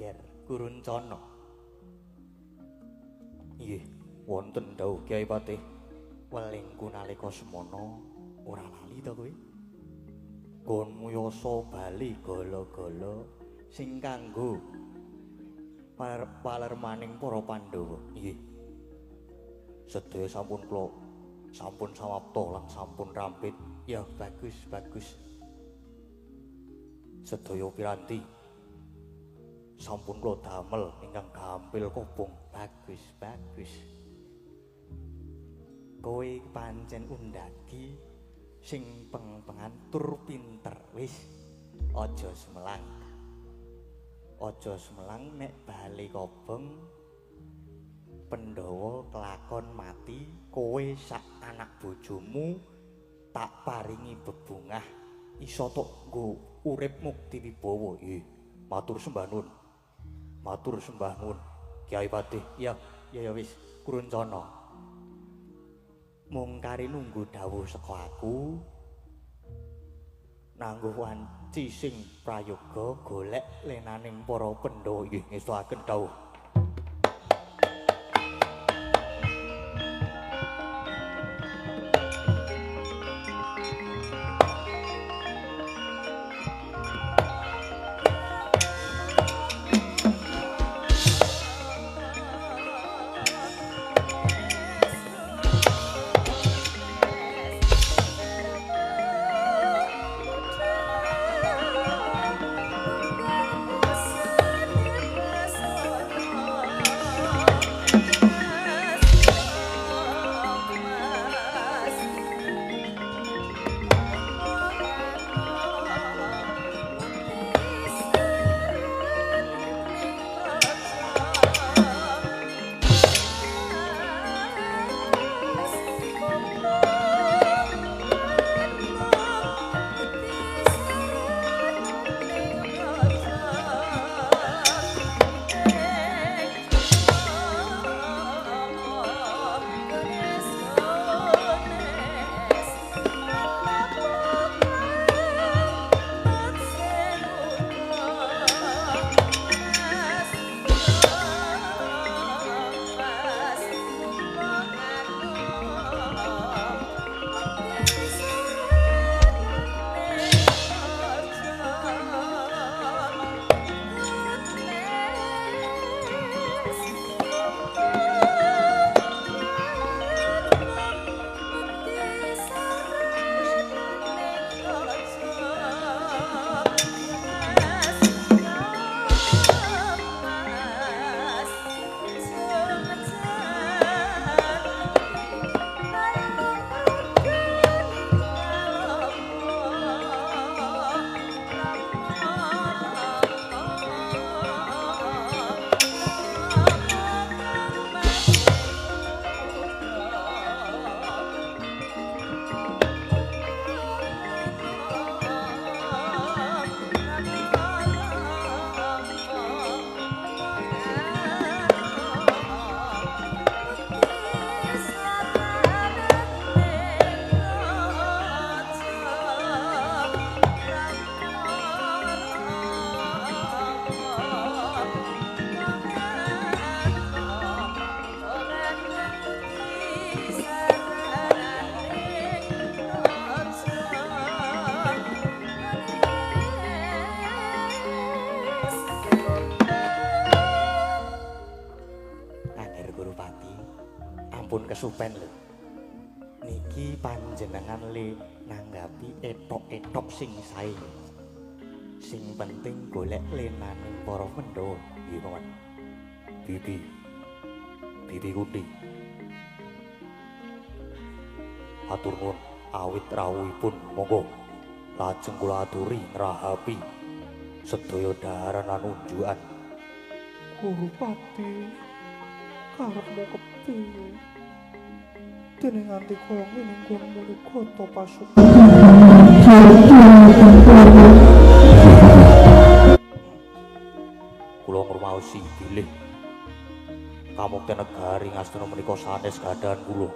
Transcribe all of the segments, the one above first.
Ger Kuruncana. Nggih, wonten dawuh Kyai Patih. Welingku nalika semana ora lali to kowe. Gon muyasa bali gala-gala sing kanggo palermaning para Pandhawa. Nggih. Sedaya sampun kula sampun samapta lan sampun rampit. Ya bagus. Sedaya piranti sampun kula damel ingkang gampil kobong. Bagus. Kowe pancen undagi sing peng-pengan tur pinter. Wis aja semelang. Aja semelang nek bali kobong Pandhawa kelakon mati, kowe sak anak bojomu tak paringi bebungah iso tok nggo urip mukti wibawa. Matur sembah nuwun. Matur sembah nuwun Kyai Patih. Ya wis Kuruncana. Mung kari nunggu dawuh saka aku nangguh wanci sing prayoga golek lenaning para Pandhawa. Nggih ngestuaken dawuh. Kesupen lho. Niki panjenengan le nanggapi etok-etok sing sae. Sing penting golek lenaning para Pandhawa. Nggih, Paman. Bibi Kunti. Atur nuwun awit rawuhipun monggo lajeng kula aturi ngrahapi sedaya dhaharanan unjukan. Gurupati karepmu kepiye? Dene nganti kaya ngene nggon mulu kota pasukan. Kula ngrumaosi bilih kamukten negari ngastuna menika sanes keadaan kula.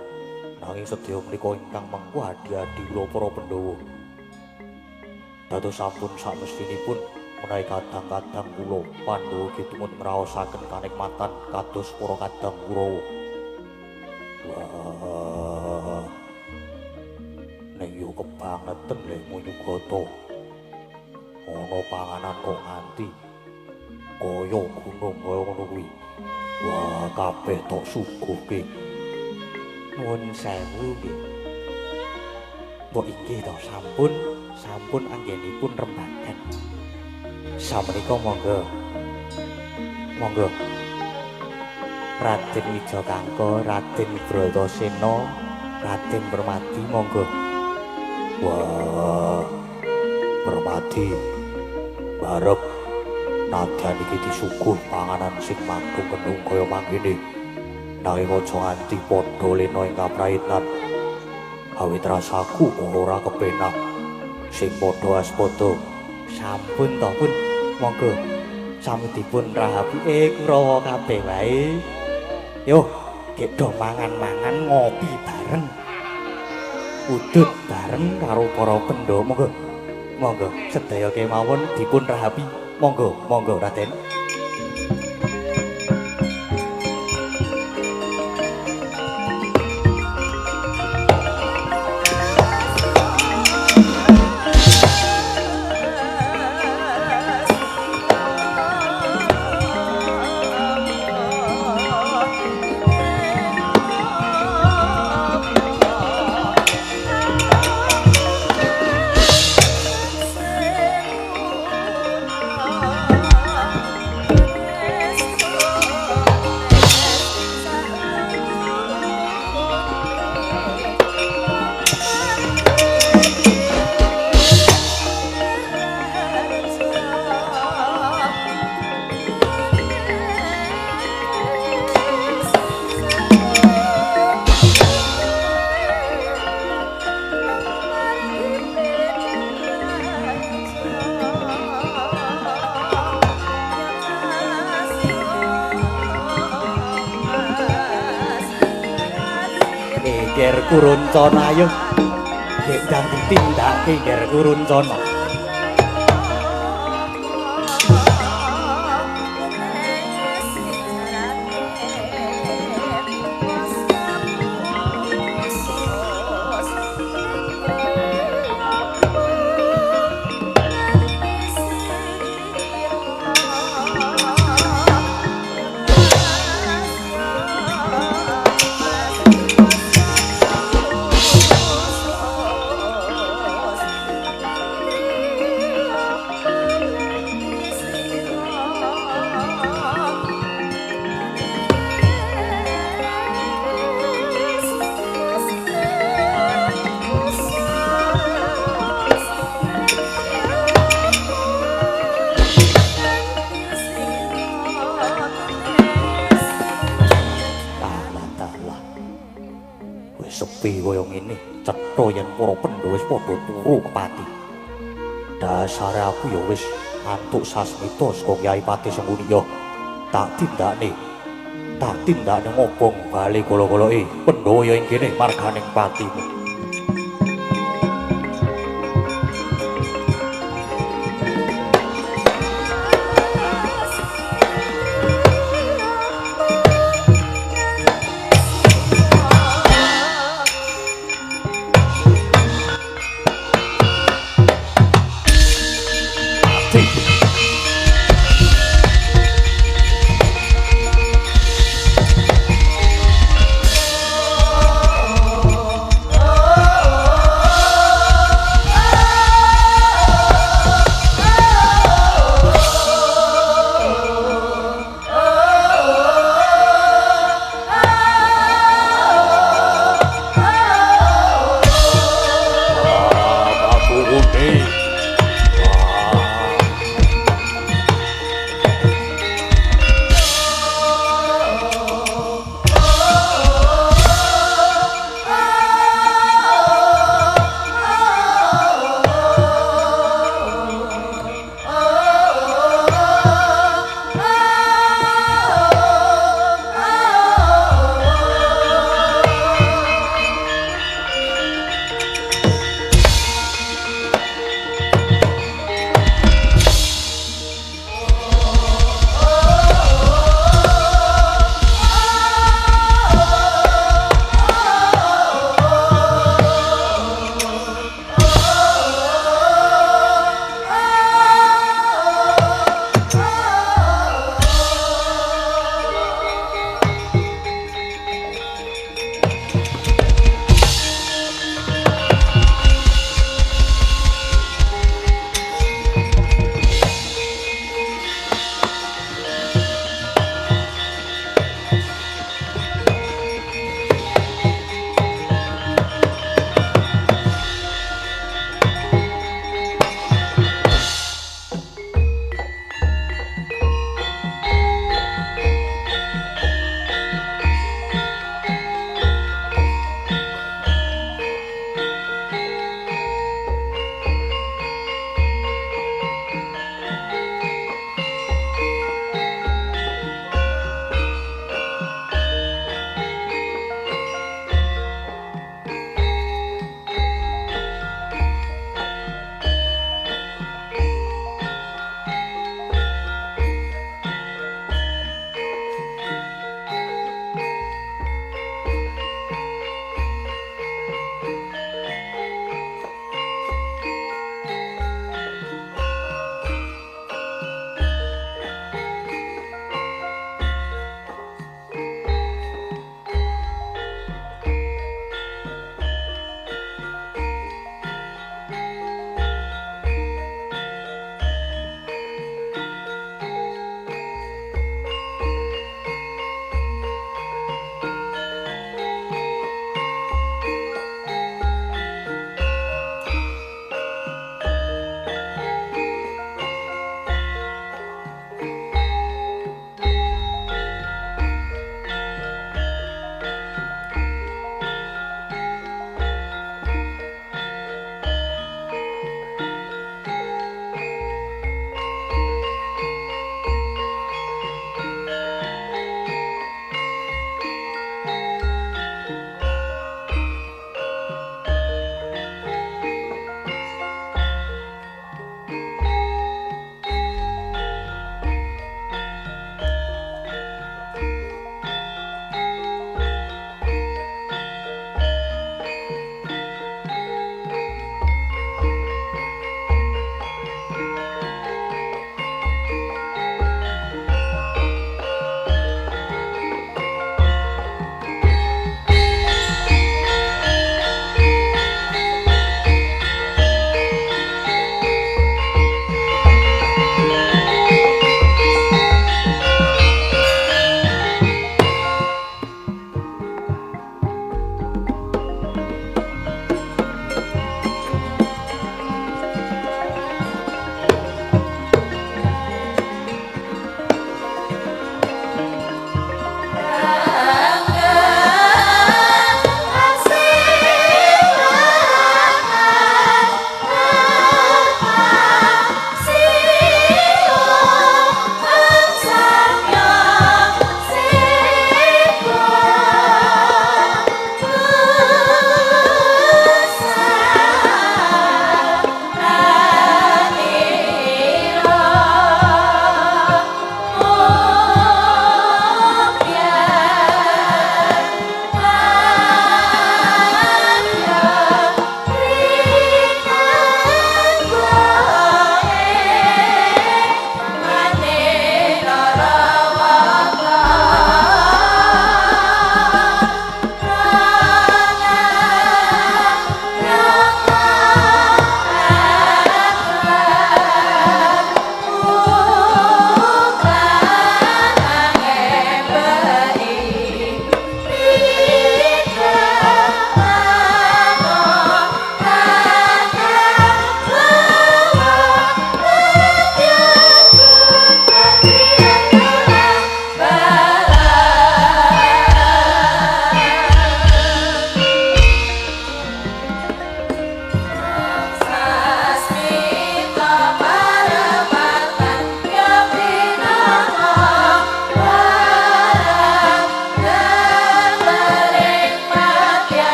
Nanging sedaya menika ingkang mengku adi-adi kula para Pandhawa. Dados sampun samestinipun menawi kadang-kadang kula Pandhawa kitunggun ngraosaken kanikmatan kados para kadang Kurawa. Wah. Nek yo kebangetan lek Munyugata. Ana panganan kok nganti kaya gunung kaya ngono kuwi. Wah, kabeh tok suguhke. Nuwun sewu nggih. Mbok inggih to sampun anggenipun rembagan. Samenika monggo. Monggo. Raden Wijakangka, Raden Bratasena, Raden Permadi monggo. Wah. Permadi. Barep nadyan iki disuguh panganan sing manggung-kendung kaya mangkene. Nanging aja nganti padha lena ing kapraitan. Awit rasaku ora kepenak. Sing padha aspada. Sampun to pun monggo sami dipun rahapi Kurawa kabeh wae. Yo, gek do mangan-mangan ngopi bareng. Udut bareng karo para Pandhawa monggo. Monggo sedaya kemawon dipun rahapi. Monggo, monggo Raden. Ger Kuruncana ayo. Gek ndang ditindake Ger Kuruncana. Sepi kaya ngene, cetha yen para Pandhawa wis padha turu kepati. Dasare aku ya wis antuk sasmita saka Kyai Pati Sengkuniya. Tak tindakne ngobong bali kala-kalake Pandhawa ya ing kene marganing patimu.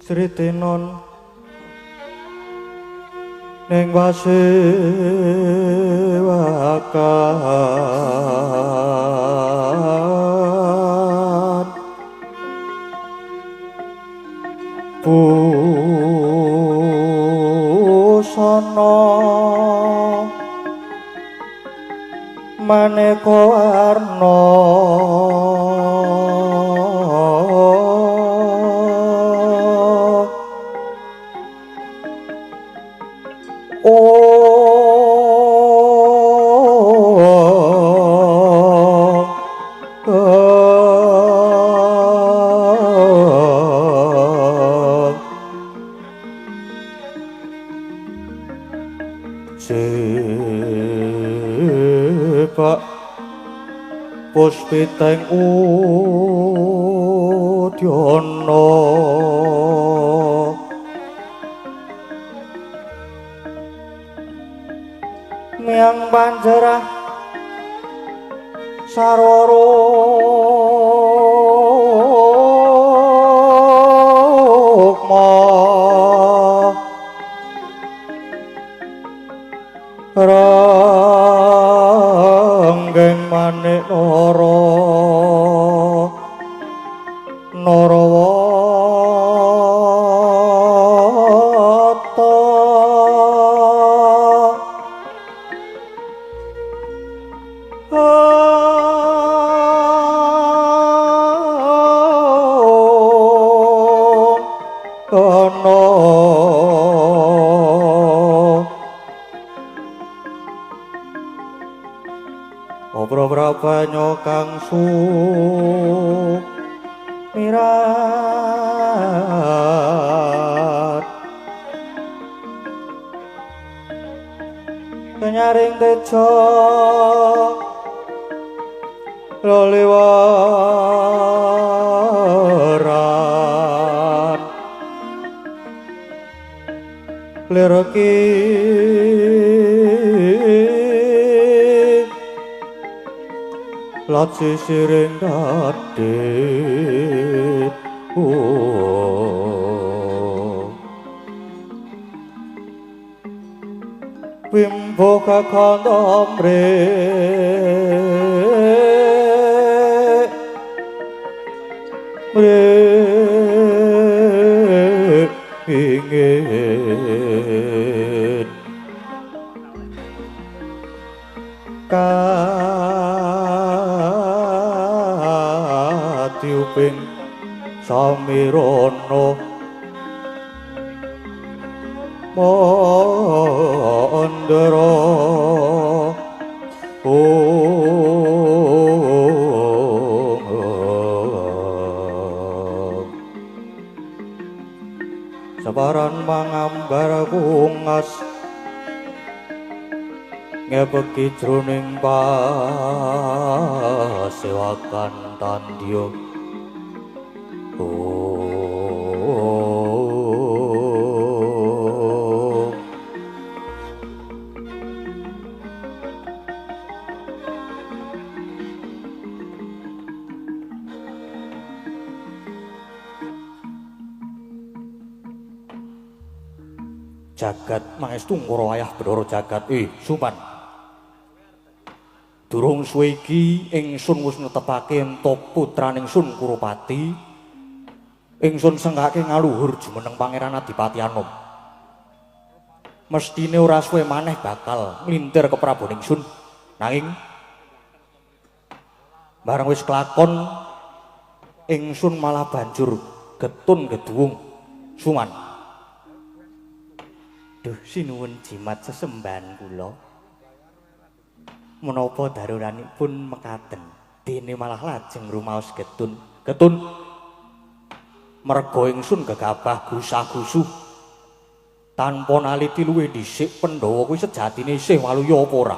Sri Tinon ning pasewakan busana maneka warna Pak puspiteng udyono miang panjerah sarwara ranggeng manik Narawata ana Obro-brabanyo kang sumirat kenyaring tejo loliwaran lireki Laci siring kadit Wimbo kakantamre ingin tiuping samirana mandara sabaran mangambar bungas ngepeki jroning pasewakan tandya jagat mangestu ngoro wayah Bathara Jagat Suman durung suwe iki ingsun wis netepake ento putraning Sun Kurupati ingsun sengkake ngaluhur jumeneng Pangeran Adipati Anom mestine ora suwe maneh bakal nglintir ke Praboning Sun nanging bareng wis kelakon ingsun malah banjur getun geduwung Suman Duh sinuwun jimat sesembahan kula menapa daruranipun mekaten dene malah lajeng rumaos getun merga ingsun gegabah gusah-gusuh tanpa naliti luwih dhisik Pandhawa kuwi sejatine isih waluya apa ora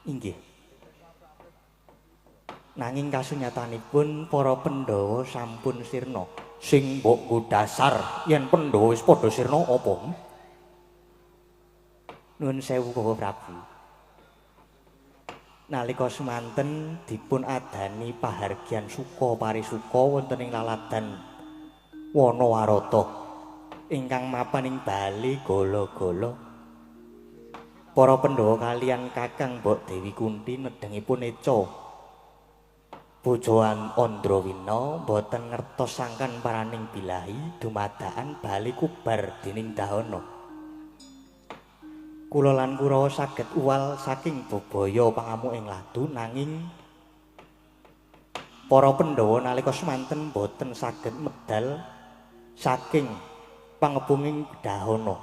inggih nanging kasunyatanipun para Pandhawa sampun sirna sing mbok nggo dasar yen Pandhawa wis padha sirna apa nuwun sewu Bapak Prabu nalika semanten dipun adani pahargyan suka parisuka wonten ing laladan wana warata ingkang mapan ing Bali gala-gala para Pandhawa kaliyan Kakang Mbok Dewi Kunti nedhengipun eca bojoan Andrawina boten ngertos sangkan paraning bilahi dumadakan bali kubar dening Dahana. Kula lan Kurawa saged uwal saking bebaya pangamuk ing ladu nanging para Pandhawa nalika semanten boten saged medal saking pangebunging Dahana.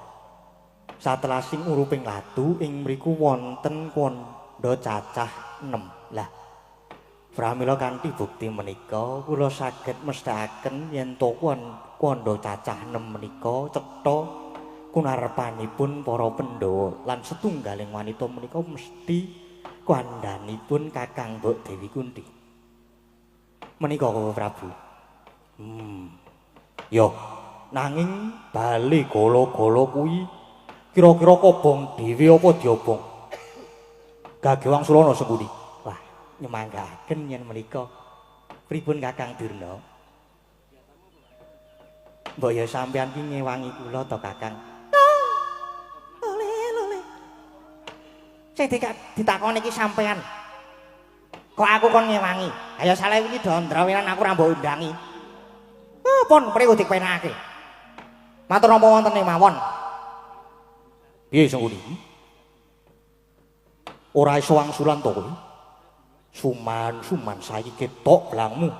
Satelasing uruping ladu ing mriku wonten kandha cacah 6. Lah pramila kanthi bukti menika kula saged mesthekaken yen to kandha cacah 6 menika cetha kunarepanipun para Pandhawa lan setunggaling wanita menika mesti kandhanipun Kakang Mbok Dewi Kunti. Menika Kakang Prabu. Yo, nanging bali gala-gala kuwi kira-kira kobong dhewe apa diobong? Gagewang Sulana sepundi? Wah, nyemanggaken yen menika. Pripun Kakang Durna? Mbok ya sampeyan ki ngewangi kula to Kakang. Lole. Sing ditakoni iki sampeyan. Kok aku kon ngewangi? Ayo salah iki Dandrawilan aku ora mbok undangi. Pun priwu dikpenake. Matur napa wonten mawon. Piye sing kuwi? Ora iso wangsulan to kowe. Suman saiki ketok blangmu.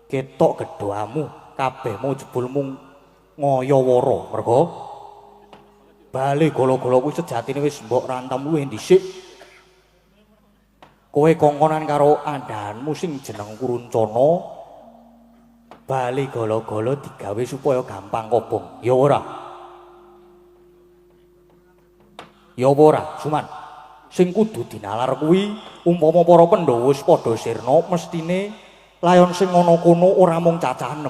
Ketok gedhoamu, kabehmu jebulmu ngaya-wara. Merga bali gala-gala kuwi sejatine wis mbok rantem luwih dhisik. Kowe kongkonan karo andhanmu sing jeneng Kuruncana. Bali gala-gala digawe supaya gampang kobong. Ya ora? Ya apa ora, Suman? Sing kudu dinalar kuwi umpama para Pandhawa wis padha sirna mestine layon sing ana kono ora mung cacah 6.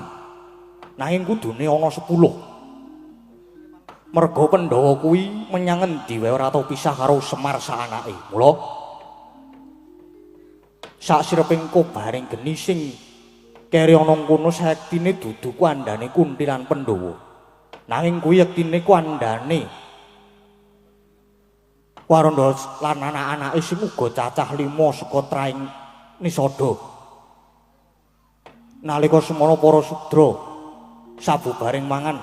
Nanging kudune ana 10. Merga Pandhawa kuwi menyang endi wae ora tau pisah karo Semar saanake. Mula sak sireping kobaring geni sing keri ana kono sektine dudu kandhane Kunti lan Pandhawa. Nanging kuwi yektine kandhane Waranda lan anak-anake sing uga cacah 5 saka traing Nisada. Nalika semana para Sudra sabubaring mangan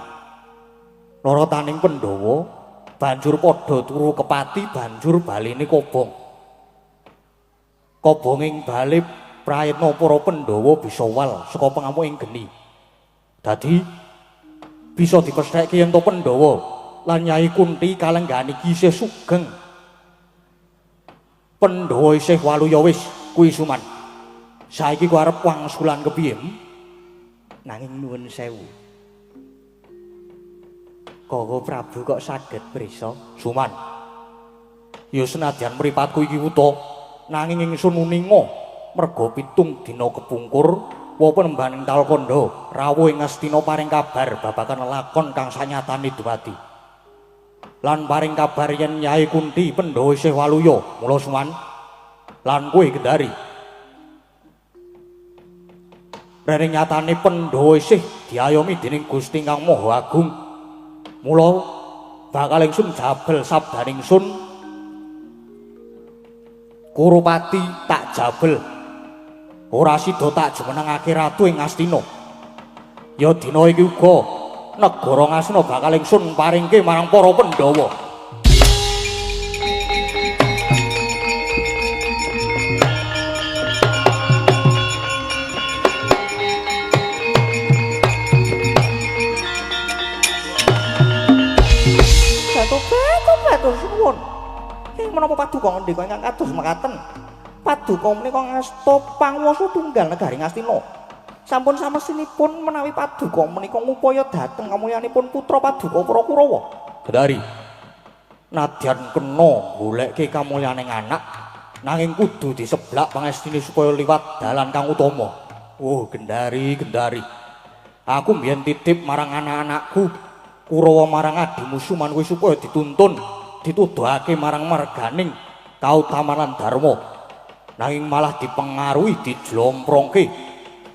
lara taning Pandhawa banjur padha turu kepati banjur balene kobong. Kobonging bali prayitna para Pandhawa bisa wal saka pangamuk ing geni. Dadi bisa dipestheke yen to Pandhawa lan Nyai Kunti kalenggan iki isih sugeng. Pandhawa isih walu ya wis kuwi Suman. Saiki ku arep wangsulan kepiye? Nanging nuwun sewu. Kakang Prabu kok saged prisa? Suman. Ya senadyan mripatku iki wuta, nanging ingsun uninga merga 7 dina kepungkur penembaning Talkanda rawuh ing Astina paring kabar babagan lakon kang sanyatane dumadi. Lan paring kabar yen Nyai Kunti Pandhawa isih waluya. Mula Suman lan kowe Gendari. Rene nyatane Pandhawa isih diayomi dening Gusti Kang Maha Agung. Mula bakal ingsun jabel sabdaning sun Kurupati tak jabel. Ora sida tak jumenengake ratu ing Astina. Ya dina iki uga negara Ngastina bakal ingsun paringke marang para Pandhawa. Jatuh suwun. Ing menapa paduka ngendika ingkang kados mekaten? Paduka menika ngasta panguwasa tunggal negari Ngastina. Sampun samestinipun menawi paduka menika ngupaya dhateng kamulyanipun putra paduka para Kurawa. Gendari. Nadyan kena goleke kamulyaning anak nanging kudu diseblak pangestine supaya liwat dalan kang utama. Oh, Gendari. Aku mbiyen titip marang anak-anakku Kurawa marang adimu Suman kuwi supaya dituntun, dituduhake marang marganing kautamanan dharma. Nanging malah dipengaruhi dijlomprongke.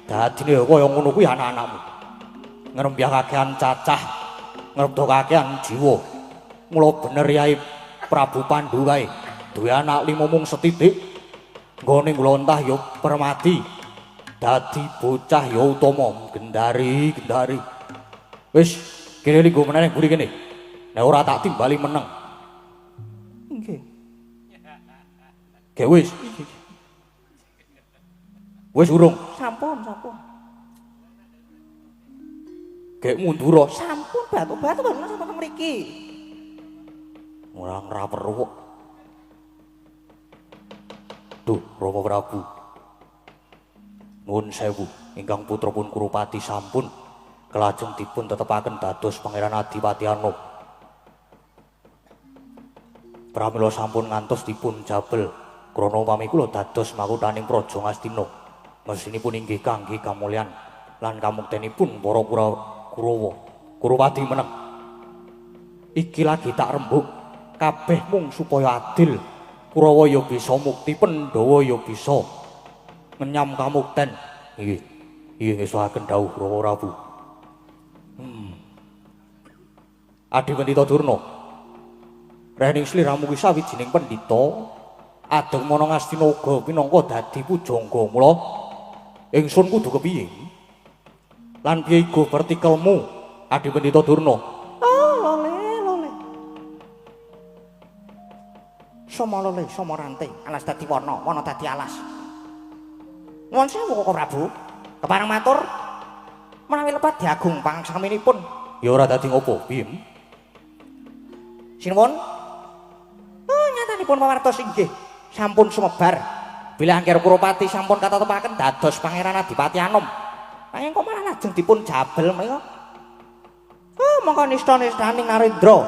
Dadine kaya ngono kuwi anak-anakmu. ngrembyahaken cacah ngrebdokaken jiwa. Mula bener Yai Prabu Pandhu kae duwe anak 5 mung setitik. Nggone nglontah ya Permati. Dadi bocah ya utama Gendari. Wis kene linggo meneh mburi kene. Nek ora tak timbali meneng. Nggih. Ge wis. Wis urung. Sampun. Gek mundura. Sampun batu-batu bangun sampeyan mriki. Ora perlu. Duh, Rama Prabu. Nuwun sewu, ingkang putrapun Kurupati sampun kelajeng dipun tetepaken dados Pangeran Adipati Anom. Pramila sampun ngantos dipun jabel krana upami kula dados makuthaning Praja Ngastina. Mesinipun inggih kangge kamulyan lan kamuktenipun para Kurawa. Kurupati meneng. Iki lagi tak rembug kabeh mung supaya adil. Kurawa ya bisa mukti, Pandhawa ya bisa ngenyam kamukten. Nggih ngesuhaken dawuh Rama Prabu. Adipendhita Durna. Rening sliramu ki sawijining pendhita adeng mana Ngastina uga minangka dadi pujangga. Mula ingsun kudu kepiye? Lan piye iku vertikelmu Adipendhita Durna? Lole. Sama ranting, alas dadi wana dadi alas. Nuwun sewu Koko Prabu. Kepareng matur menawi lepat diagung pangsaminipun. Ya ora dadi ngopo, Bim? Sinuwun. Nyatanipun pawartos inggih sampun sumebar. Bilih angger Kurupati sampun katetepaken dados Pangeran Adipati Anom. Nanging kok malah lajeng dipun jabel menika. Mongko nista-nistaning Narendra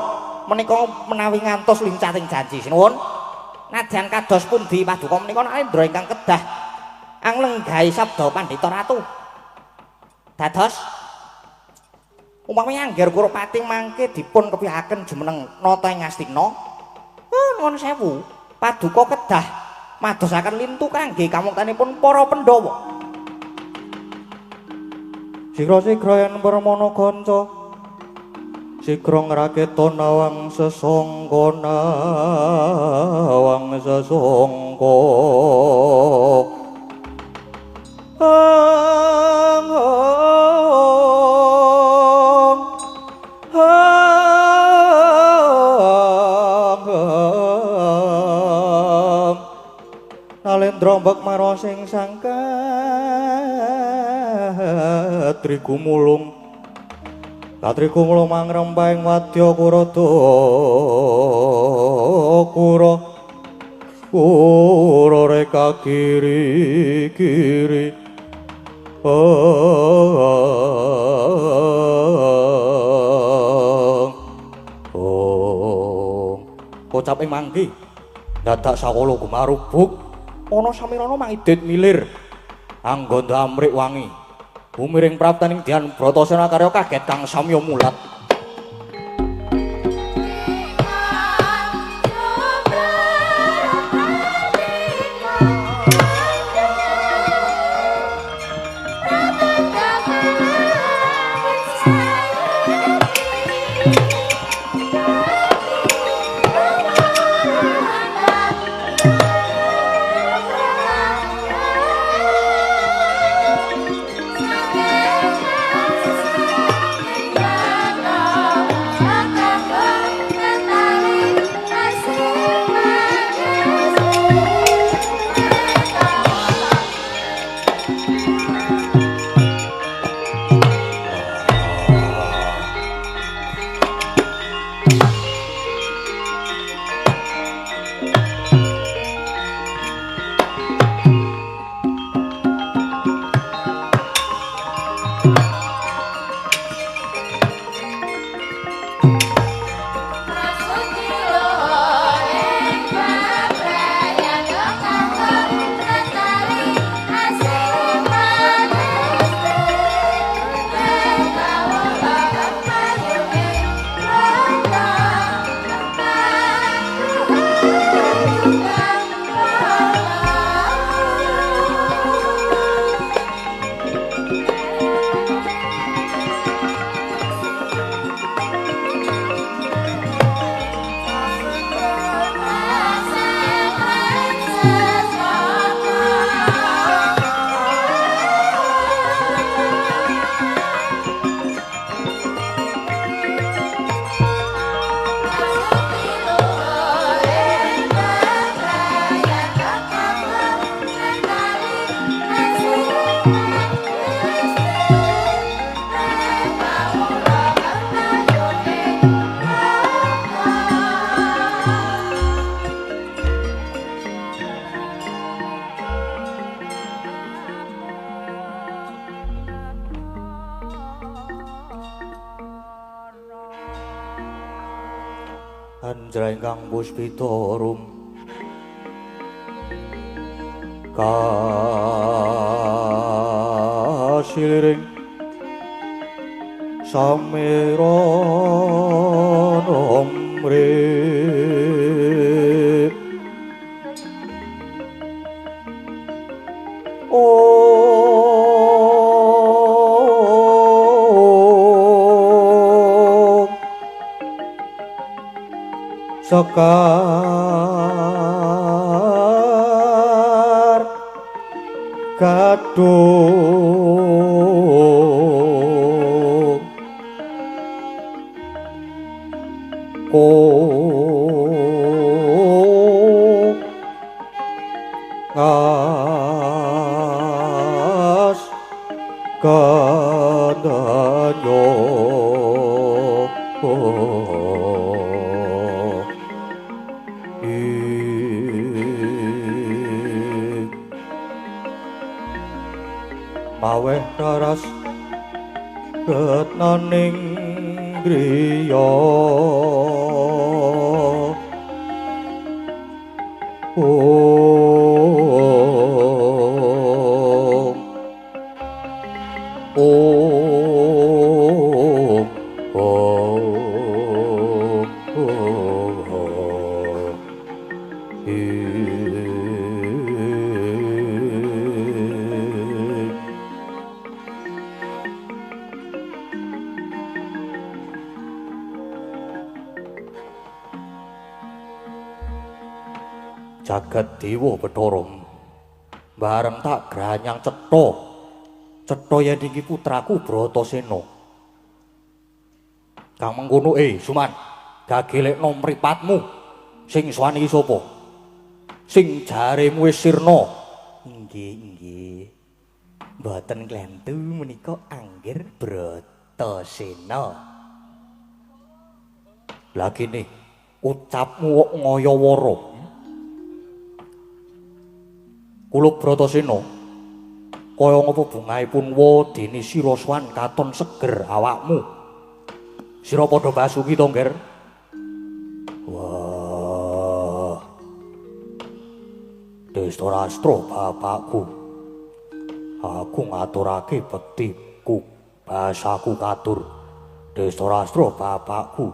menika menawi ngantos lincating janji. Sinuwun. Nadyan kados pundi paduka menika Narendra ingkang kedah anglenggahi sabda Pandhita Ratu. Dados umpami angger Kurupati mangke dipun kepihaken jumeneng nata ing Ngastina. Nuwun sewu, paduka kedah madosaken lintu kangge kamuktanipun para Pandhawa. Sigra-sigra yen permana kanca sigra ngraketa nawang sesangka Nalendra mbek marosing Satri gumulung mangrempahing wadya kura reka kiri kocap ing mangki dadak sakala gumarubuk ana samirana mangidit milir anggonda amrik wangi umiring praptaning Dyan Bratasena karya kaget kang samya mulat. anjrengkang puspitorum kasiliring samira nomre sekar kadung ngas kadanyo maweh raras retnaning griya jagat dewa Bathara bareng tak granyang cetha yen iki putraku Bratasena kang mengkono Suman gagelekno mripatmu sing suwani iki sapa sing jaremu wis sirna nggih mboten klentu menika Angger Bratasena lha kene ucapmu kok ngaya-wara kula Bratasena kaya ngapa bungaipun wa dene sira swan katon seger awakmu sira padha basuki to Ngger wah Destarastra bapakku aku ngaturake bektiku basaku katur Destarastra bapakku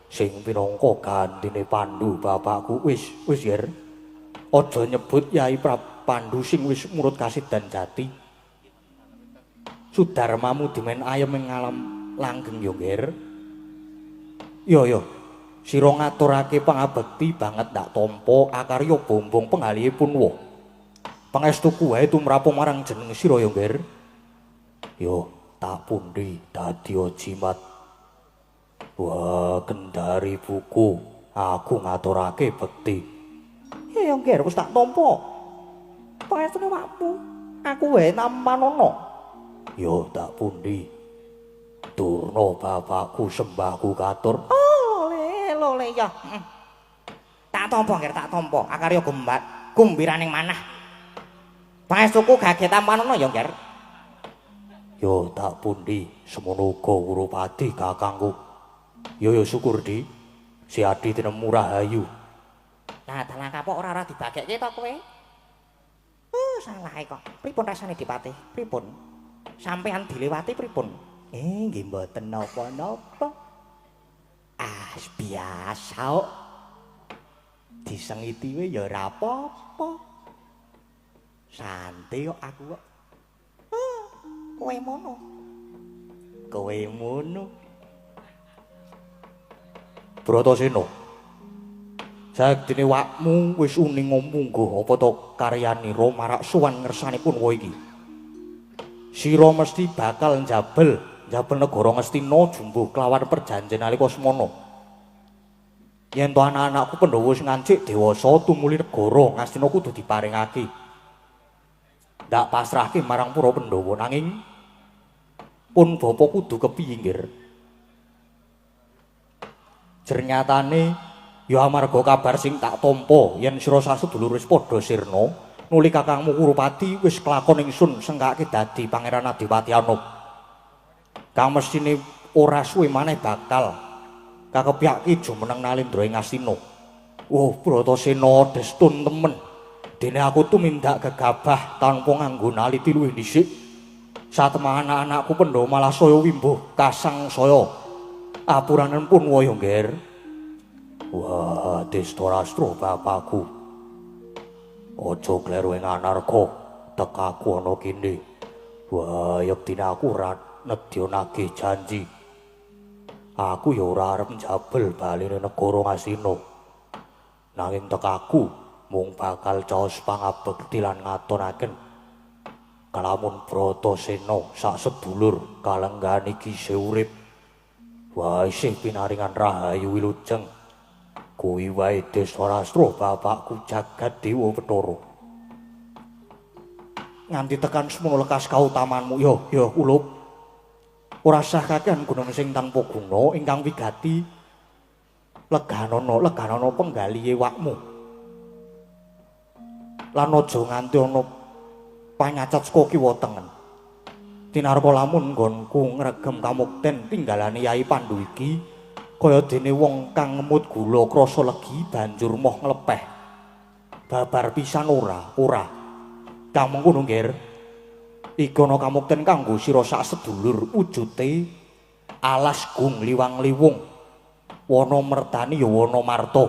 sing pinangka gantine Pandhu bapakku wis Yer aja nyebut Yai Pandhu sing wis murut kasidhan jati. Sudarmamu dimen ayem ing alam langgeng yo, Nger. Yo. Sira ngaturake pangabekti banget ndak tampa akarya bombong penggalihipun wa. Pangestuku wae tumrap marang jeneng sira yo, Nger. Yo, tak pundi dadi jimat. Wah, kendari buku aku ngaturake bekti. Ya yo, Nger, wis tak tampa. Pangestune wakmu, aku wae nampanana. Yo tak pundi. Durna bapakku sembahku katur. Oh, lole ya. Tak tampa, Nger, tak tampa. Akarya gumbiraning manah. Pangestuku gaget tampanana ya, Nger. Yo tak pundi, semono uga Urupati kakangku. Yo syukur di. Si Adi tinemu rahayu. Nah, dalang kapok ora dibagekke to kowe? Salah kok. Pripun rasane Dipati? Pripun? Sampeyan dilewati pripun? Nggih mboten napa-napa. Biasa kok. Disengiti wae ya ora apa-apa. Santai kok aku kok. Kowe mono. Bratasena. Sagdene wakmu wis uning mungguh apa to karyanira marak suwan ngersanipun wa iki. Sira mesti bakal njabel negara Ngastina jumbuh kelawan perjanjian nalika semana. Yen to anak-anakku Pandhawa sing ngancik dewasa tumuli negara Ngastina kudu diparingake. Ndak pasrahke marang para Pandhawa nanging pun bapa kudu kepiye, Nger? Jernyatane ya amarga kabar sing tak tampa yen sira sadulur wis padha sirna nuli kakangmu Urupati wis kelakon ingsun sengkake dadi Pangeran Adiwati Anup. Kang mestine ora suwe maneh bakal kakepyak ki jumeneng Nalendra ing Astina. Oh, Bratasena destun temen. Dene aku tumindak gegabah tanpa nganggo naliti luwih dhisik. Satemah anak-anakku pendha malah saya wimbuh kasang saya. Apuranen pun waya ngger. Wah, Destarastra bapakku. Aja kleru ing anarga tekaku ana kene. Wah, yektine aku ora nedya nagih janji. Aku ya ora arep njabel baline negara Ngastina. Nanging tekaku mung bakal caos pangabekti lan ngatonaken kalamun Bratasena sak sedulur kalenggan iki isih urip. Wah, isih pinaringan rahayu wilujeng. Kuwi wae Destarastra bapakku jagat dewa Bathara. Nganti tekan semono lekas kautamanmu ya Ulup. Ora sah kakehan gunung sing tanpa guna ingkang wigati leganana penggalihe wakmu. Lan aja nganti ana panyacat saka kiwa tengen. Tinarpa lamun nggonku ngregem kamukten tinggalane Yai Pandhu iki kaya dene wong kang ngemut gula krasa legi banjur moh nglepeh. Babar pisan ora. Kang mengkono nggir. Iki ana kamukten kanggo sira sak sedulur wujute alas gung liwang-liwung. Wana mertani ya wana marta.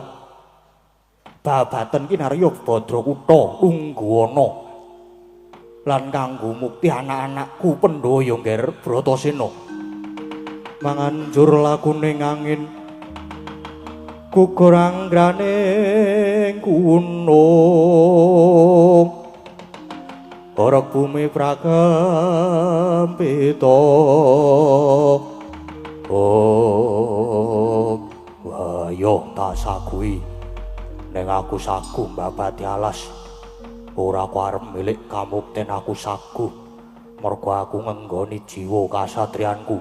Babaten kinarya Badrakutha Ungguwana. Lan kanggo mukti anak-anakku pendha ya ngger Bratasena. Manganjur lakuning angin gugur anggraning gunung. Orok bumi prakampita. Wah, yo tak sagui. Neng aku sagu mbabati alas. Ora aku arep milik kamukten aku sagu. Mergo aku ngenggoni jiwa kasatriyanku.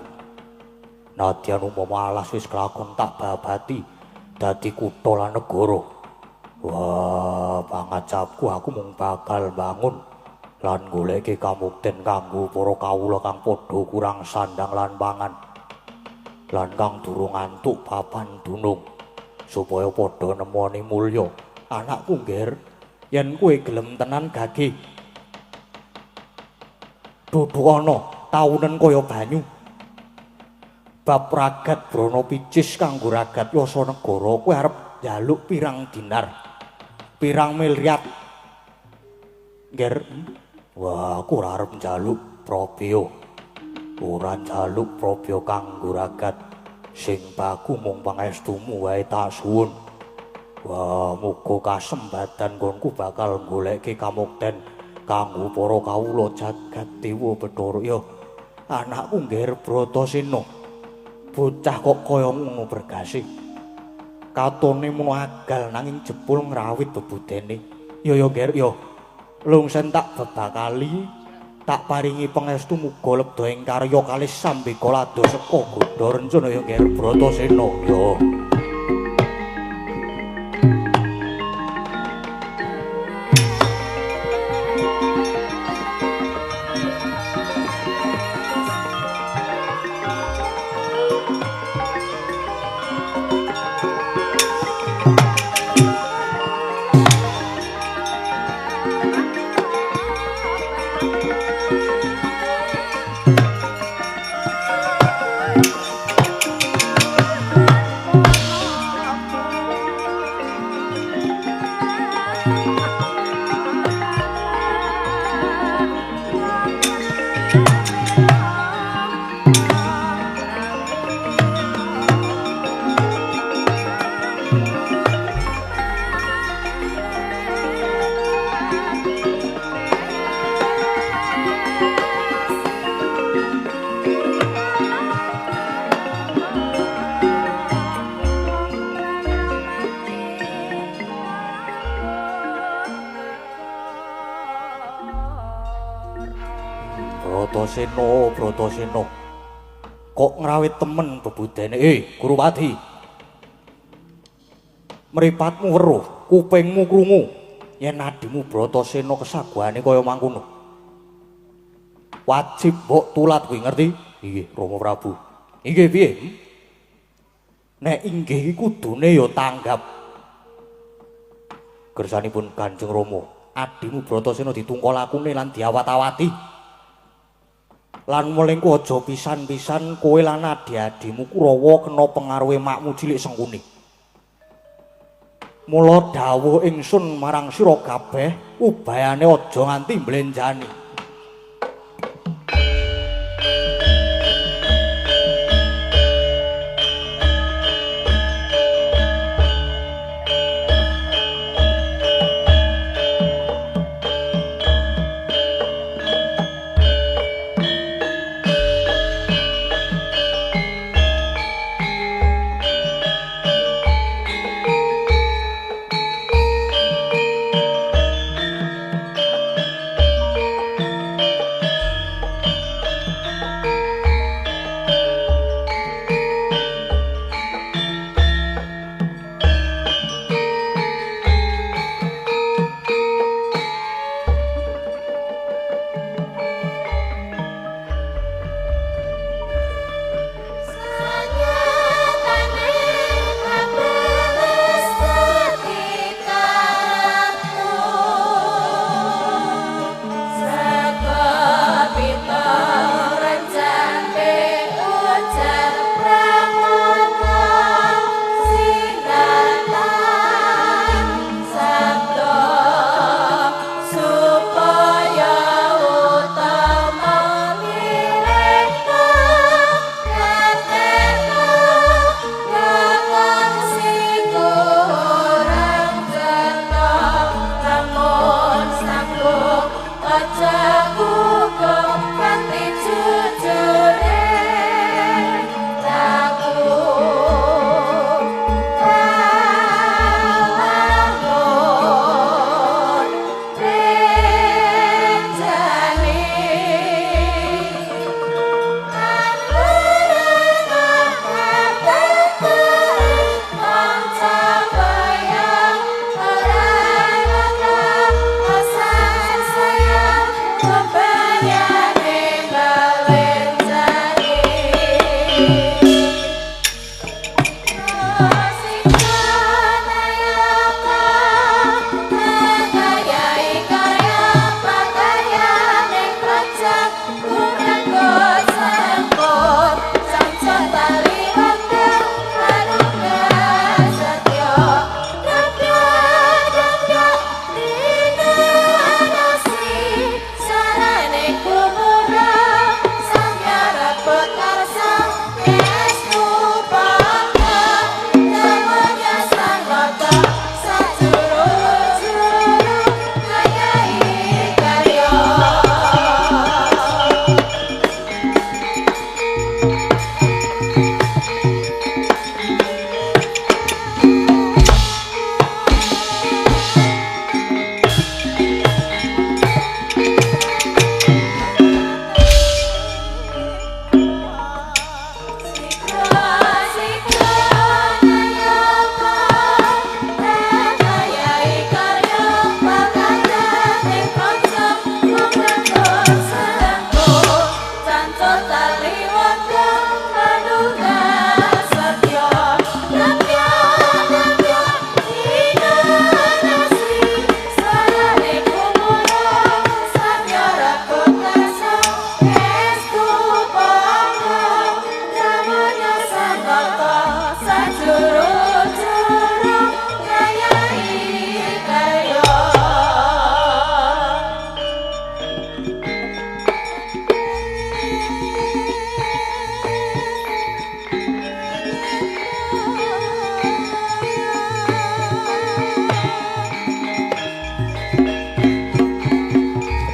Nadyan umpama alas wis kelakon tak babati dadi kutha lan negara. Wah, pangacapku aku mung bakal bangun lan goleki kamukten kanggo para kawula kang padha kurang sandang lan pangan. Lan kang durung antuk papan dunung supaya padha nemoni mulya. Anakku ngger, yen kowe gelem tenan gagih. Dudu ana taunen kaya banyu. Bab ragat brana picis kanggo ragat yasa negara kowe arep njaluk pirang dinar. Pirang miliar. Ngger. Wah, aku ora arep njaluk probya. Ora njaluk probya kanggo ragat. Sing baku mung pangestumu wae tak suwun. Wah, muga kasembatan nggonku bakal goleki kamukten kanggo para kawula jagat dewa Bathara. Ya, anakku ngger Bratasena. Bocah kok kaya ngono bergasih. Katone mono agal nanging jebul ngrawit bebudene. Ya ngger ya. Lungsen tak bebakali tak paringi pangestu muga lebda ing karya kalih sambeka lado seka Gondha Rencana ya ngger Bratasena ya. Bratasena kok ngrawit temen bebudene. Guruwadi, mripatmu weruh, kupingmu krungu yen adimu Bratasena kesaguhane kaya mangkono. Wajib mbok tulat kuwi, ngerti? Nggih, Rama Prabu. Nggih piye? Nek inggih iki kudune ya tanggap. Gersanipun Kanjeng Rama, adimu Bratasena ditungkol lakune lan diawat-awati. Lan mulengku aja pisan-pisan kowe lan adi-adimu Kurawa kena pengaruhe makmu cilik Sengkuni. Mula dawuh ingsun marang sira kabeh, ubayane aja nganti mblenjani.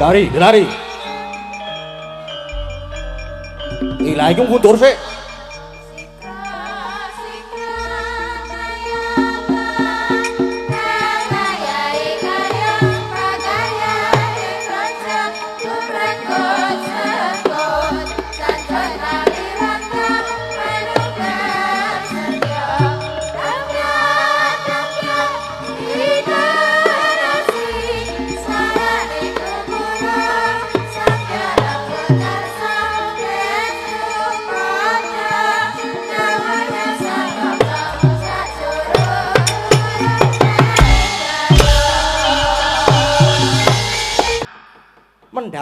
Lari, lari. Ilah iki mundur sik.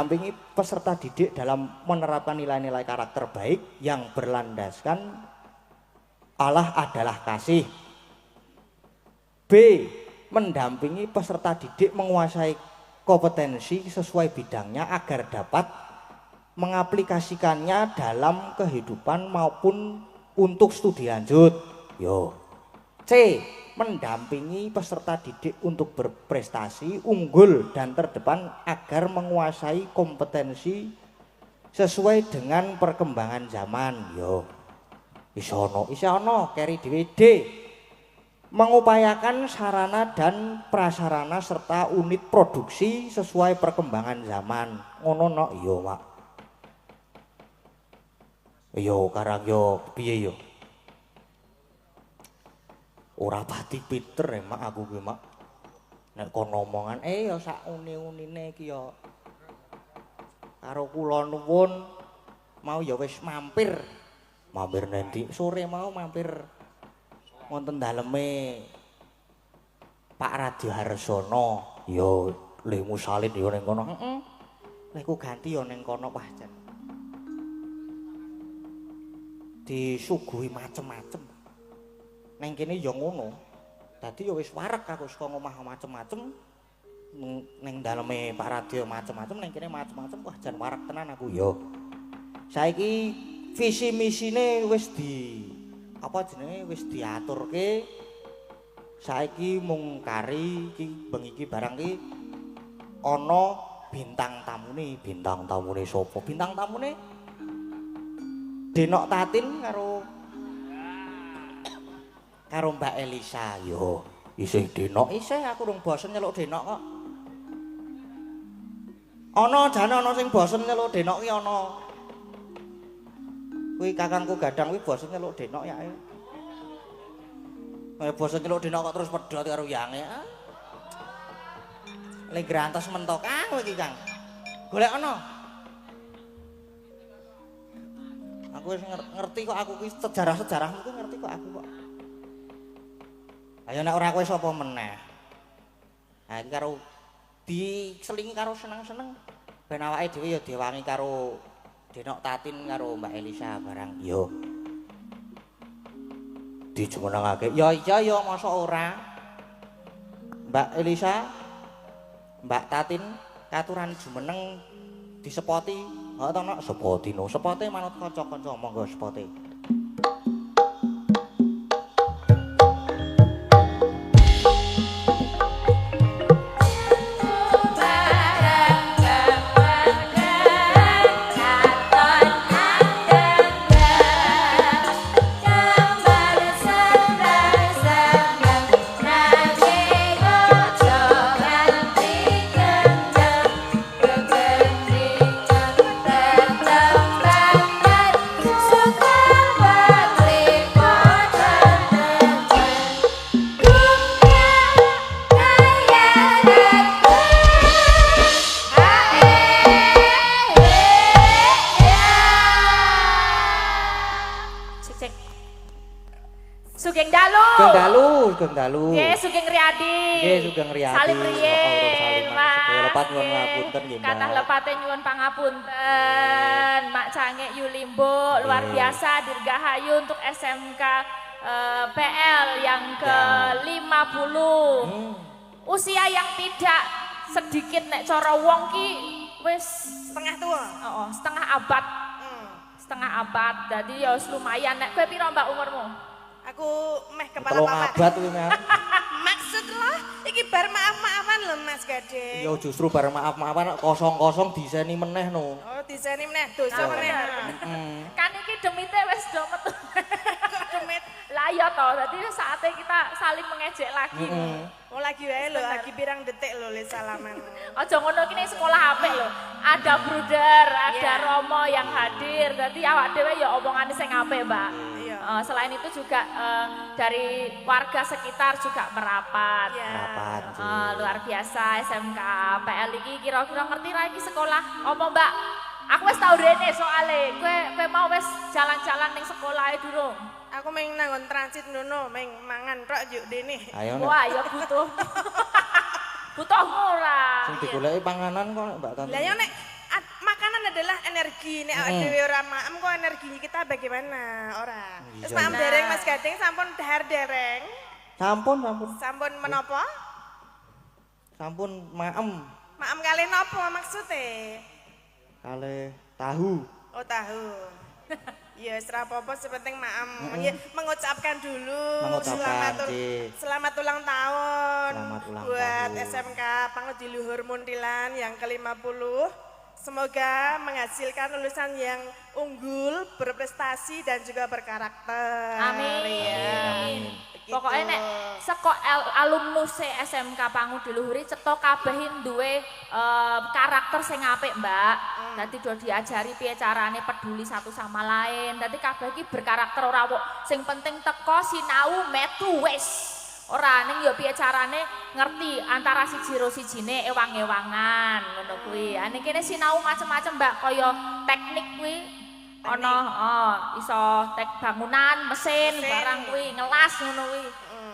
mendampingi peserta didik dalam menerapkan nilai-nilai karakter baik yang berlandaskan Allah adalah kasih. B. Mendampingi peserta didik menguasai kompetensi sesuai bidangnya agar dapat mengaplikasikannya dalam kehidupan maupun untuk studi lanjut. Yo. C. Mendampingi peserta didik untuk berprestasi unggul dan terdepan agar menguasai kompetensi sesuai dengan perkembangan zaman. Yo. Isono keri dhewe. D. Mengupayakan sarana dan prasarana serta unit produksi sesuai perkembangan zaman. Ngono no yo, Mak. Yo karang yo piye yo? Ora pati pinter Mak aku kuwi, Mak. Nek kon omongan ya sak uni-unine iki yo. Karo kula nuwun mau ya wis mampir. Mampir nanti sore mau mampir wonten daleme Pak Radio Harsono. Yo lemu salin yo ning kono. Heeh. Lek ku ganti yo ning kono pancen. Disuguhi macem-macem. Neng kene ya ngono. Dadi ya wis wareg aku saka ngomah macem-macem. Ning daleme Pak Radio macem-macem, neng kene macem-macem wah jan wareg tenan aku ya. Saiki visi misine wis wis diaturke. Saiki mung kari iki bengi iki barang iki ana bintang tamune. Bintang tamune sapa? Bintang tamune Denok Tatin karo Mbak Elisa. Yo, isih Denok. Isih aku rung bosen nyeluk Denok kok. Jane ana sing bosen nyeluk Denok ki ana. Kuwi kakangku Gadang kuwi bosen nyeluk Denok ya. Kaya bosen nyeluk Denok kok terus pedhot karo yange. Lek grantos mentok Kang iki Kang. Golek ana. Aku wis ngerti kok aku kuwi sejarah-sejarahmu kuwi ngerti kok aku kok. Ayo nek ora kowe sapa meneh. Ha iki karo diselingi karo seneng-seneng ben awake dhewe ya diwangi karo Denok Tatin karo Mbak Elisa barang. Yo. Dijumenengake. Ya iya ya masa ora. Mbak Elisa, Mbak Tatin katuran jumeneng disepoti. Heeh to nok sepoti no. Sepote manut kanca-kanca monggo sepote. Sugeng dalu. Nggih, Sugeng Riyadi. Nggih, Sugeng Riyadi. Salim riyin, Mas. Lepat nyuwun ngapunten nggih, Mbak. Kathah lepate nyuwun pangapunten. Mak Cangik Yulimbo luar biasa dirgahayu untuk SMK PL yang ke-50. Usia yang tidak sedikit nek cara wong ki wis setengah tua. Heeh, setengah abad. Setengah abad. Dadi ya wis lumayan. Nek kowe pira Mbak umurmu? Aku meh kepala papat. Abad kuwi, Mas. Maksud lo, iki bar maaf-maafan lho Mas Gading. Ya justru bar maaf-maafan kosong-kosong diseni meneh no. Oh, diseni meneh dosa meneh. Kan iki demite wis do metu. Kok demit? Lah iya toh, dadi saatnya kita saling mengejek lagi. Oh lagi wae lho, lagi pirang detik lho le salaman. Aja ngono iki ning sekolah apik lho. Ada Bruder, ada Romo yang hadir. Dadi awak dhewe ya omongane sing apik, Mbak. Selain itu juga dari warga sekitar juga merapat. Merapat. Luar biasa SMK PL iki kira-kira ngerti ra iki sekolah apa, Mbak? Aku wis tau rene soalé. Kowe mau wis jalan-jalan ning sekolah durung? Aku meng nanggon transit ngono, meng mangan tok yuk dene. Wah, ya butuh. Butuh ora. Sing digoleki panganan kok Mbak Tanti. Lah ya nek adalah energi. Nek awake dhewe ora maem kok energinya kita bagaimana? Ora. Terus maem Nah. dereng Mas Gading sampun dahar dereng. Sampun. Sampun menapa? Sampun maem Maem kali napa maksudnya? kalih tahu. Oh tahu. Ya ora apa-apa sepenting maem. Ya, mengucapkan dulu Mengucapkan, selamat ulang tahun Selamat ulang buat tahun. SMK Pangediluhur Muntilan yang ke-50. Semoga menghasilkan lulusan yang unggul, berprestasi dan juga berkarakter. Amin. Ya. Begitu. Pokoknya nek saka alumnus SMK Pangediluhuri cetha kabeh duwe karakter sing apik, Mbak. Dadi do diajari piye carane peduli satu sama lain. Dadi kabeh iki berkarakter ora kok sing penting teko sinau metu wis. Ora ning ya piye carane ngerti antara siji karo sijine ewang-ewangan ngono kuwi. Ning kene sinau macem-macem, Mbak, kaya teknik kuwi ana iso tek bangunan, mesin, barang kuwi, ngelas ngono kuwi.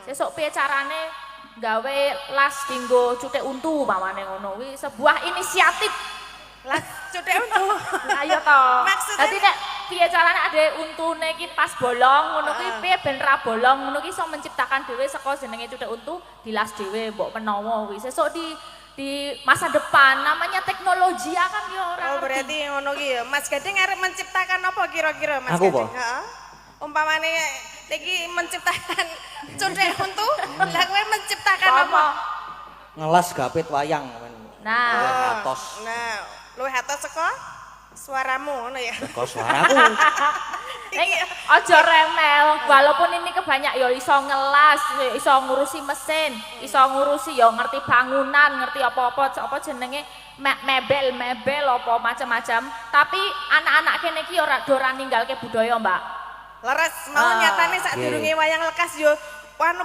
Sesuk piye carane gawe las dinggo cutik untu pamane ngono kuwi sebuah inisiatif. Lah cutek untuk. Ayo to. Maksudnya- Dadi nek piye carane ade untune iki pas bolong ngono kuwi piye ben ra bolong ngono ki iso menciptakan dhewe saka jenenge cutik untu dilas dhewe mbok menawa kuwi. Sesuk di masa depan namanya teknologi akan ya ora. Oh berarti ngono ki ya. Mas Gading arep menciptakan apa kira-kira Mas Aku Gading? apa? Heeh. Umpamane iki menciptakan cutek untuk, lah kowe menciptakan apa? Ngelas gapit wayang. Nah, Atos. Nah, luwih atos saka suaramu ngono ya. Kok suaraku. Ning aja remel, walaupun ini kebanyak ya iso ngelas, iso ngurusi mesin, iso ngurusi ya ngerti bangunan, ngerti apa-apa apa jenenge mebel apa macam-macam. Tapi anak-anak kene iki ora ora ninggalke budaya, Mbak. Leres mau nyatane sadurunge wayang lekas yo anu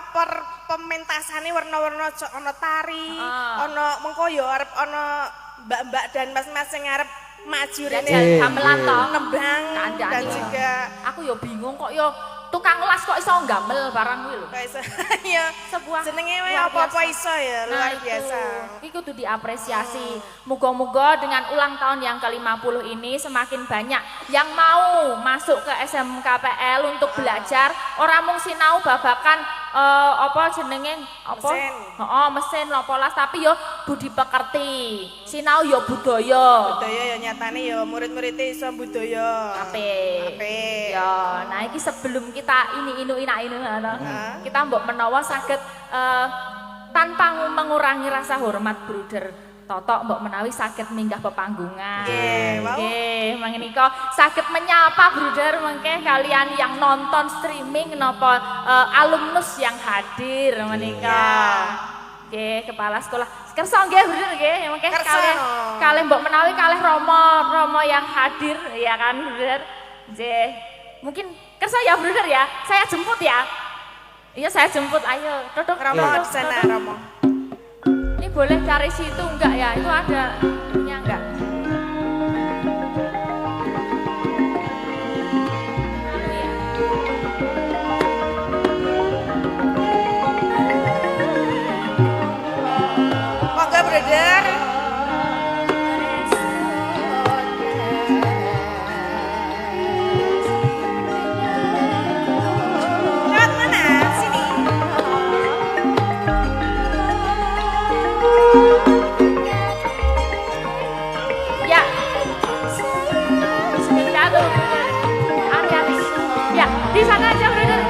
pementasane warna-warna ana tari, ana mengko yo arep ana mbak-mbak dan mas-mas sing arep maju rene Jajal gamelan to. nembang Kandhane. dan juga Aku yo bingung kok yo tukang las kok iso gamel barang kuwi lho. kayak ya Sebuah jenenge wae luar apa-apa biasa. iso ya luar biasa. Itu kudu diapresiasi. Moga-moga dengan ulang tahun yang ke-50 ini semakin banyak yang mau masuk ke SMKPL untuk belajar ora mung sinau babakan apa jenenge apa? Mesin. Heeh, mesin apa las tapi yo budi pekerti. Sinau yo budaya. Budaya ya nyatane ya murid-muridnya iso budaya. Apik. Apik. Ya, nah iki sebelum kita inu kita mbok menawa saged tanpa mengurangi rasa hormat Bruder Totok mbok menawi saged minggah pepanggungan. Nggih, wau. Nggih, menika saged menyapa Bruder mengke kalian yang nonton streaming napa alumnus yang hadir menika. Nggih, kepala sekolah. Kersa nggih Bruder nggih, mengke Kersa, kalih no. kalih mbok menawi kalih Romo yang hadir ya kan Bruder. Nggih. Mungkin kersa ya Bruder ya. Saya jemput ya. Iya, saya jemput. Ayo, Dodok. Romo Dodok, di sana Dodok. Romo. Ini boleh cari situ enggak ya? Itu ada ininya enggak? Anu ya. Monggo brother. Lewat mana? Sini. Ya. Sebentar tuh, Bruder. Hati-hati. Ya, di sana aja, Bruder.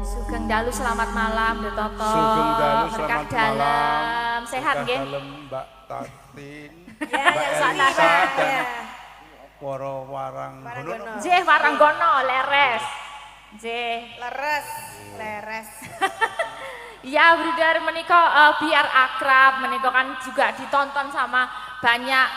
Sugeng dalu selamat malam, De Toto. Sugeng dalu Berkah selamat dalam. malam. Sehat nggih? Dalam Mbak Tatin, Ya, Mbak yang Elisa sana, dan ya. para warang Waranggono. Nggih, waranggono leres. Nggih. Leres, leres. Ya, Bruder menika biar akrab, menika kan juga ditonton sama banyak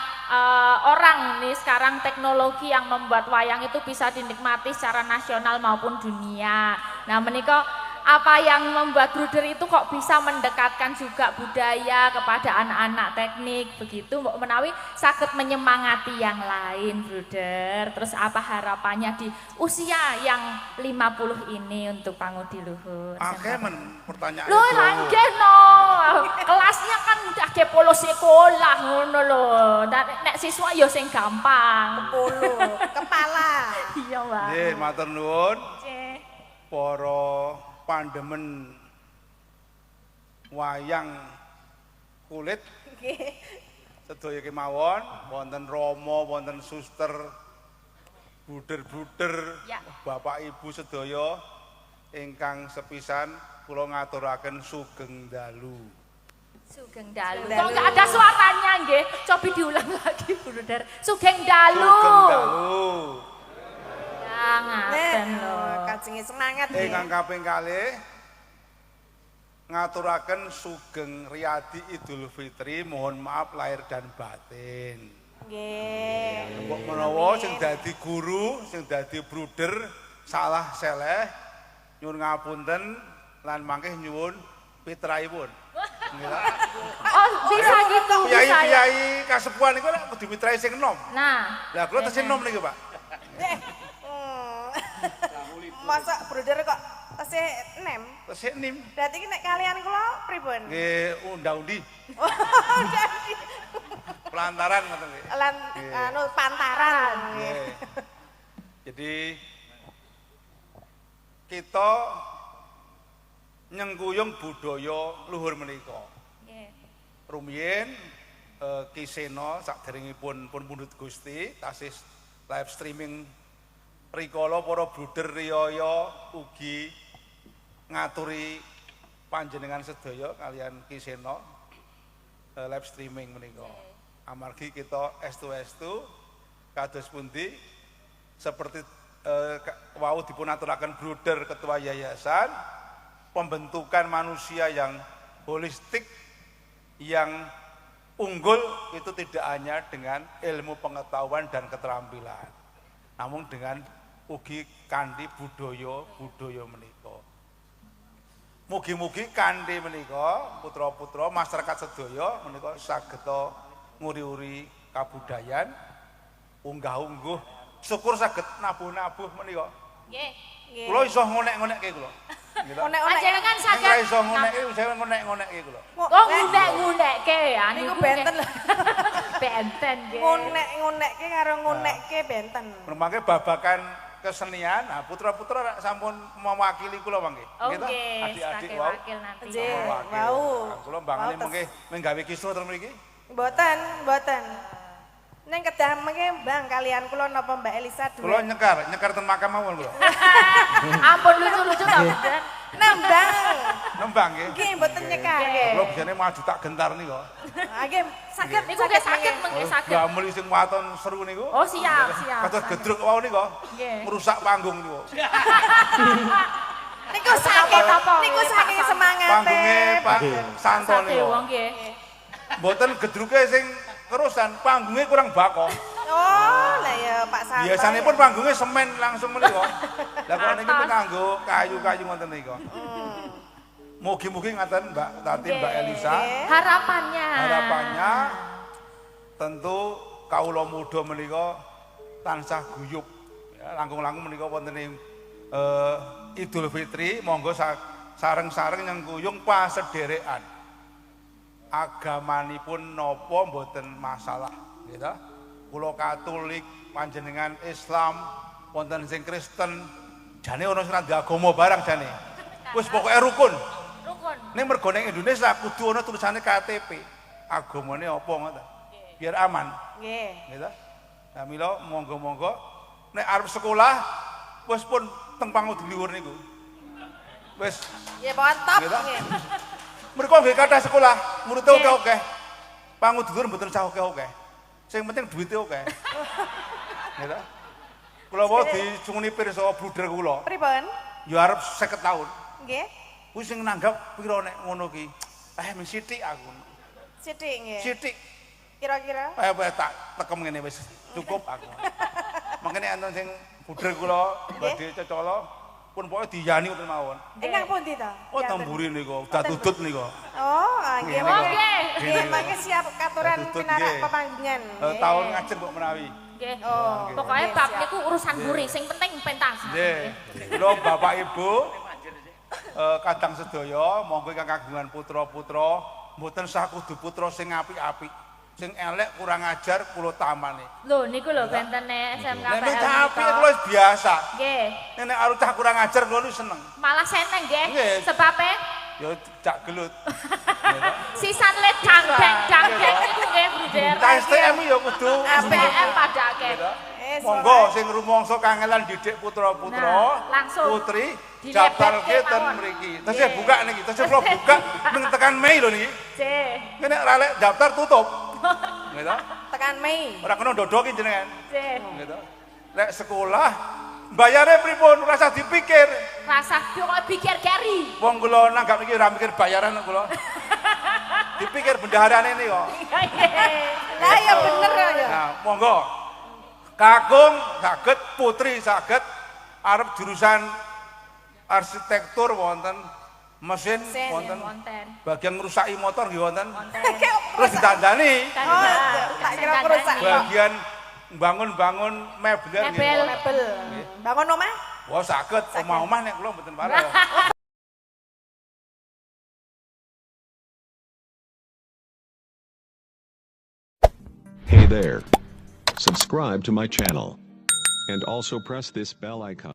orang nih sekarang teknologi yang membuat wayang itu bisa dinikmati secara nasional maupun dunia. Nah, menika apa yang membuat Bruder itu kok bisa mendekatkan juga budaya kepada anak-anak teknik begitu mbok menawi saged menyemangati yang lain Bruder. Terus apa harapannya di usia yang 50 ini untuk pangudi luhur? Akeh men pertanyaan Lho nggih no. Kelasnya kan udah ke polo sekolah ngono lho. Nek siswa ya sing gampang. Polo kepala. Iya, Mbak. Nggih, matur nuwun. Nggih. Para pandemen wayang kulit Nggih. sedaya kemawon, wonten Rama, wonten suster, buder-buder, Ya. Bapak Ibu sedaya ingkang sepisan kula ngaturaken sugeng dalu. Sugeng dalu. Sugeng Kok nggak dalu. ada suaranya nggih? Coba diulang lagi, Bruder. Sugeng dalu. Sugeng dalu. Ya ngaten lho. Kajengi semangat nggih. Ingkang kaping kalih ngaturaken sugeng riyadi Idul Fitri, mohon maaf lahir dan batin. Nggih. Mbok menawa sing dadi guru, sing dadi bruder salah seleh nyuwun ngapunten lan mangke nyuwun pitraipun. Nggih. Oh, bisa gitu, bisa ya. Kiai-kiai kasepuhan niku lek kudu mitrai sing enom. Nah, Lah kula tesih enom niki, Pak. Masa Bruder kok tesih nem? Tesih nim. Berarti ki nek kalian kula pripun? Nggih undang-undi. Pelantaran ngoten nggih. Lan anu pantaran. Nggih. Jadi kita nyengkuyung budaya luhur menika. nggih. Rumiyin Ki Sena saderengipun pun pundhut Gusti tasih live streaming rikala para bruder riyaya ugi ngaturi panjenengan sedaya kalian Ki Sena live streaming menika. Amargi kita estu-estu kados pundi seperti wau dipun aturaken bruder ketua yayasan pembentukan manusia yang holistik yang unggul itu tidak hanya dengan ilmu pengetahuan dan keterampilan namun dengan ugi kanthi budaya menika. Mugi-mugi kanthi menika putra-putra masyarakat sedaya menika sageta nguri-uri kabudayan unggah-ungguh syukur saged nabuh-nabuh menika. Nggih. Nggih. Kula iso ngonek-ngonekke kula. Nggih ta? Onek-onek. Panjenengan Nek saged ora iso ngonekke, saya ngonek-ngonekke kula. Oh, ngunek-ngunekke ya. Niku benten lho. Benten nggih. Ngonek-ngonekke karo ngonekke benten. Mangke babakan kesenian, nah putra-putra sampun mewakili kula mangke. Oh, Nggih ta? nggih, Adik-adik sebagai wau. wakil nanti. Nggih. Mewakili. Wau. Nah, kula mbangane Wau, mengke menggawe kisruh ten mriki. Mboten. Ning kedah mengke Bang kalian kula napa Mbak Elisa Kula duwe. nyekar ten makam mawon kula. Ampun lucu-lucu to, Bruder. Nambang. Nembang nggih. Nggih mboten nyekar. Kula bisane maju tak gentar nika. Ah nggih saged Niku nggih saged mengke saged. Damel sing waton seru niku. Oh, siap. Kados gedruk wau nika. Nggih. Merusak panggung niku. Niku saking Apa? niku saking semangate. Panggunge Pak Santo Sate niku. wong nggih. Mboten gedruke sing kerusan, panggungnya kurang bako. Oh, lah ya Pak Santo. Biasanya pun panggungnya semen langsung menika. Lah kok niki pun nganggo kayu-kayu ngoten nika. Mugi-mugi ngaten Mbak Tati, Mbak Elisa. Harapannya Tentu kawula muda menika tansah guyub. Ya, langkung-langkung menika wonten ing Idul Fitri, monggo sareng-sareng nyengkuyung pasederekan. Agamanipun napa mboten masalah, gitu. Kula Katolik, panjenengan Islam, wonten sing Kristen, jane ana sing agama barang jane. Wis pokoke rukun. rukun. Ning mergo ning Indonesia kudu ana tulisane KTP. Agamane apa ngoten. Biar aman, Nggih. gitu. Nah mila monggo-monggo nek arep sekolah wis pun teng pangudi liwur niku. Wis Ya mantap Gitu. nggih. mereka nggih kathah sekolah, muridé oke-oke. Pangudi liwur mboten usah oke-oke. Sing penting duwite oke. Gitu. Kula wae dicunguni pirsa bruder kula. Pripun? Ya arep 50 tahun. Nggih. Kuwi sing nanggap pira nek ngono ki. Ming sithik aku. Sithik nggih. Sithik. Kira-kira. Wis tak tekem ngene wis cukup aku. Makane enten sing bruder kula badhe cecala pun pokoke diyani ngoten mawon. Ingkang pundi to? Oh tamburi niku, udah tutut niku. Oh, nggih. Oh, nggih. Nggih, mangke siap katuran Tutut, pinarak nggih. pepanggengan. Tahun ngajeng mbok menawi. Nggih. Oh, Pokoknya nggih, bab siap. niku urusan buri, sing penting pentas. Nggih. Kula Bapak Ibu kadang sedaya monggo ingkang kagungan putra-putra mboten sah kudu putra sing apik-apik. Sing elek kurang ajar kula tamani. Lho niku lho bentene SMK Nek PL. cah apik niku. kula wis biasa. Nggih. Nek karo cah kurang ajar kula nu seneng. Malah seneng nggih. Nggih. Sebabe Ya cak gelut. sisan le dangdeng niku nggih Bruder. Cah STM ya kudu APM padake. monggo sing rumangsa kangelan didik putra-putra, Nah, langsung putri dilebetke daftarke ten mawon. mriki. Tesih buka niki, tesih kula buka ning tekan Mei lho niki. Cih. Nek ra lek daftar tutup. Gitu. Tekan Mei. Ora kena dodoki jenengan. Cih. Gitu. Lek sekolah bayare pripun ora usah dipikir. Rasa kok pikir Gary. Wong kula nanggap iki ora mikir bayaran kula. Dipikir bendaharane ini kok. Lah ya bener ya. Nah, monggo. Kakung saged, putri saged arep jurusan arsitektur wonten, mesin wonten, Wonten. bagian ngrusaki motor nggih wonten. Wonten. Terus ditandani Oh, tak kira kerusak. bagian bangun-bangun mebel nggih. Mebel. wonten. Mebel. Bangun omah? Wah saged, omah-omah nek kula mboten parah. Hey there. Subscribe to my channel. And also press this bell icon.